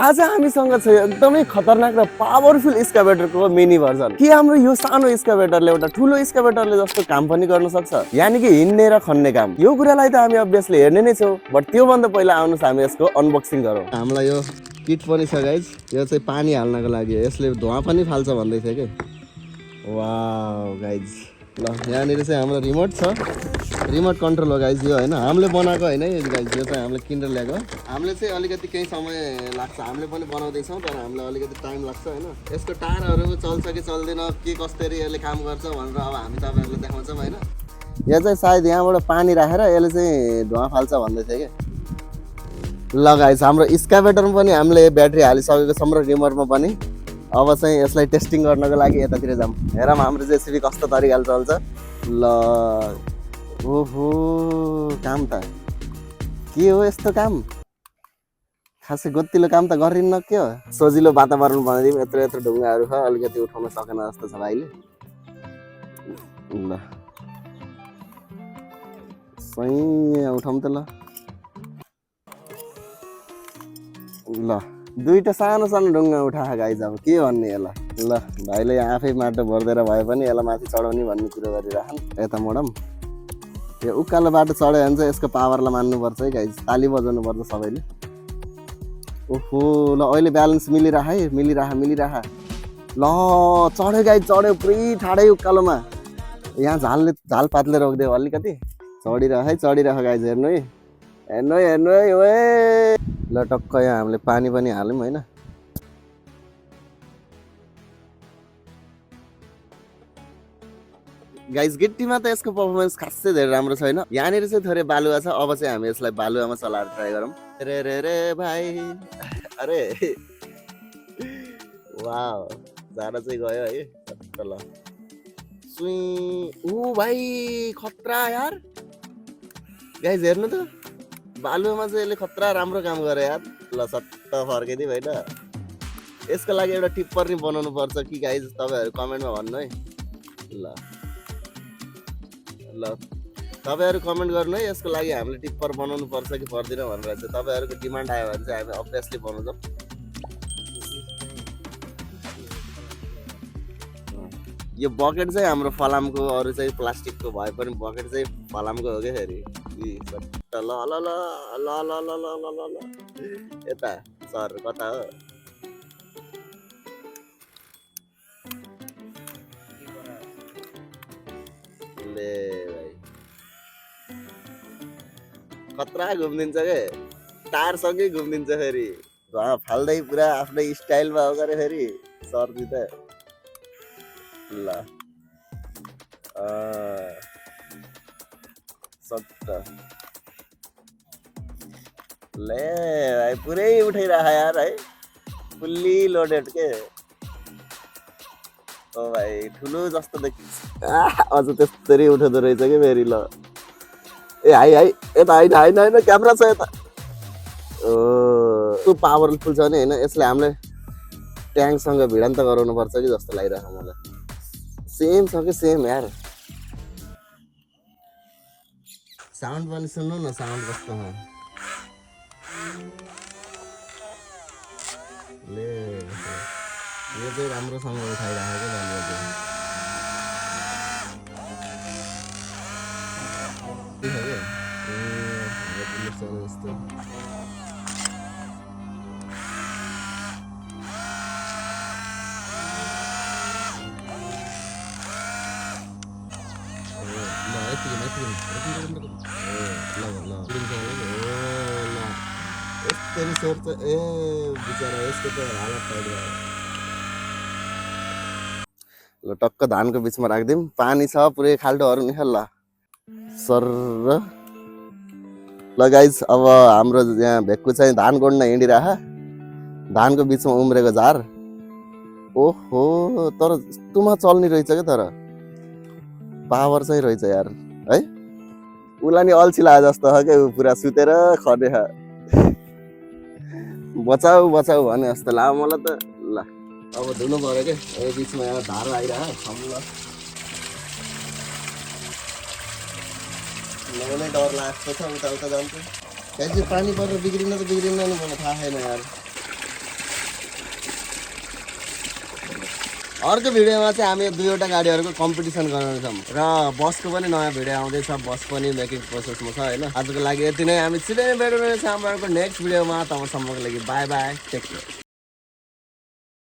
आज हामीसँग छ एकदमै खतरनाक र पावरफुल एक्सकाभेटरको मिनी भर्जन। के हाम्रो यो सानो एक्सकाभेटरले एउटा ठुलो एक्सकाभेटरले जस्तो काम पनि गर्न सक्छ, यानी कि हिँड्ने र खन्ने काम। यो कुरालाई त हामी अभियसली हेर्ने नै छौँ, बट त्यो भन्दा पहिला आउनुहोस् हामी यसको अनबक्सिङ गरौँ। हामीलाई यो किट पनि छ गाइज, यो चाहिँ पानी हाल्नको लागि, यसले धुवा पनि फाल्छ भन्दै थियो के। वाउ गाइज, ल यहाँनिर चाहिँ हाम्रो रिमोट छ, रिमोट कन्ट्रोल हो गाइज यो होइन, हामीले बनाएको होइन है गाइज, यो चाहिँ हामीले किनेर ल्याएको। हामीले चाहिँ अलिकति केही समय लाग्छ, हामीले पनि बनाउँदैछौँ तर हामीलाई अलिकति टाइम लाग्छ होइन। यसको टायरहरू चल्छ कि चल्दैन, के कसरी यसले काम गर्छ भनेर अब हामी तपाईँहरूलाई देखाउँछौँ होइन। यो चाहिँ सायद यहाँबाट पानी राखेर यसले चाहिँ धुवा फाल्छ भन्दै थियो कि। ल गाइज, हाम्रो एक्सकाभेटरमा पनि हामीले ब्याट्री हालिसकेको छौँ र रिमोटमा पनि। अब चाहिँ यसलाई टेस्टिङ गर्नको लागि यतातिर जाऊँ, हेरौँ हाम्रो जेसिबी कस्तो तरिकाले चल्छ। ल ओहो, काम त के हो यस्तो काम, खासै गतिलो काम त गरिन्न के हो। सजिलो वातावरण बनाइदिउँ, यत्रो यत्रो ढुङ्गाहरू छ, अलिकति उठाउन सकेन जस्तो छ भाइले। ल सही उठाउँ त। ल दुईटा सानो सानो ढुङ्गा उठा गाइज, अब के भन्ने यसलाई। ल भाइले आफै माटो भरिदिएर भए पनि यसलाई माथि चढाउने भन्ने कुरो गरिराखन्। यता मोडम, यो उकालो बाटो चढ्यो भने चाहिँ यसको पावरलाई मान्नुपर्छ है गाइज, ताली बजाउनु पर्छ सबैले। ओहो, ल अहिले ब्यालेन्स मिलिरह है, मिलिरह। ल चढ्यो गाइज, चढ्यो पुरै ठाडै उकालोमा। यहाँ झाल पातले रोकिदियो अलिकति, चढिरह गाइज, हेर्नु है ओए। ल टक्क यहाँ हामीले पानी पनि हाल्यौँ होइन। गाइज गिट्टीमा त यसको पर्फर्मेन्स खासै धेरै राम्रो छैन, यहाँनिर चाहिँ थोरै बालुवा छ। अब चाहिँ हामी यसलाई बालुवामा चलाएर ट्राई गरौँ। रे भाइ, अरे वाउ, जाडो चाहिँ गयो है। ल सुई, ऊ भाइ खतरा यार गाइज, हेर्नु त बालुवामा चाहिँ यसले खतरा राम्रो काम गरे यार। ल सट्ट फर्किदिउँ होइन। यसको लागि एउटा टिप्पर नि बनाउनु पर्छ कि गाइज, तपाईँहरू कमेन्टमा भन्नु है। ल तपाईँहरू कमेन्ट गर्नु है, यसको लागि हामीले टिप्पर बनाउनु पर्छ कि पर्दैन भनेर चाहिँ तपाईँहरूको डिमान्ड आयो भने चाहिँ हामी अभियसली बनाउँछौँ। यो बकेट चाहिँ हाम्रो फलामको, अरू चाहिँ प्लास्टिकको भए पनि बकेट चाहिँ फलामको हो क्या फेरि। ल ल ल ल ल ल ल ल ल यता सर कता हो। ले भाइ खतरा घुमिदिन्छ के, टायरसँगै घुमिदिन्छ फेरि, धुवा फाल्दै पुरा आफ्नै स्टाइलमा हो गरे फेरि सर्दी त। ल सट्ट ले भाइ, पुरै उठाइरह यार है, फुल्ली लोडेड के। ओ भाइ ठुलो जस्तो देखिन्छ, अझ त्यस्तरी उठाउँदो रहेछ कि फेरि। ल ए हाई यता होइन क्यामेरा छ यता। ओ पावरफुल छ नि होइन, यसले हामीले ट्याङ्कसँग भिडान्त गराउनु पर्छ कि जस्तो लागिरहेको मलाई। सेम छ कि सेम यार, साउन्ड पनि सुन्नु न, साउन्ड कस्तो हो। ले यो चाहिँ राम्रोसँग उठाइराखेको बालुवा चाहिँ। यस्तरी सोर्छ ए बिचरा, यसको त हालत टाइट भयो। ल टक्क धानको बिचमा राखिदिउँ, पानी छ पुरै खाल्टोहरू नि। ल सर ल गाइज, अब हाम्रो यहाँ भेक्कु चाहिँ धान गोड्न हिँडिरह, धानको बिचमा उम्रेको झार। ओहो, तर यस्तोमा चल्ने रहेछ क्या, तर पावर चाहिँ रहेछ यार है। उसलाई नि अल्छी लागे जस्तो हो क्या, पुरा सुतेर खने बचाऊ भने जस्तो लाग्यो मलाई त। ल अब धुनु पऱ्यो क्या, बिचमा यहाँ धार आइरह नै डर लाग्छ छ, उता जान्छ। पानी परेर बिग्रिन त बिग्रिन्न नि, मलाई थाहा छैन यार। अर्को भिडियोमा चाहिँ हामी 2वटा गाडीहरूको कम्पिटिसन गर्नेछौँ र बसको पनि नयाँ भिडियो आउँदैछ। बस पनि मेकिङ प्रोसेसमा छ होइन। आजको लागि यति नै। हामी छिटै नै भेट्ने छ हाम्रो नेक्स्ट भिडियोमा। तबसम्मको लागि बाई बाई, टेक केयर।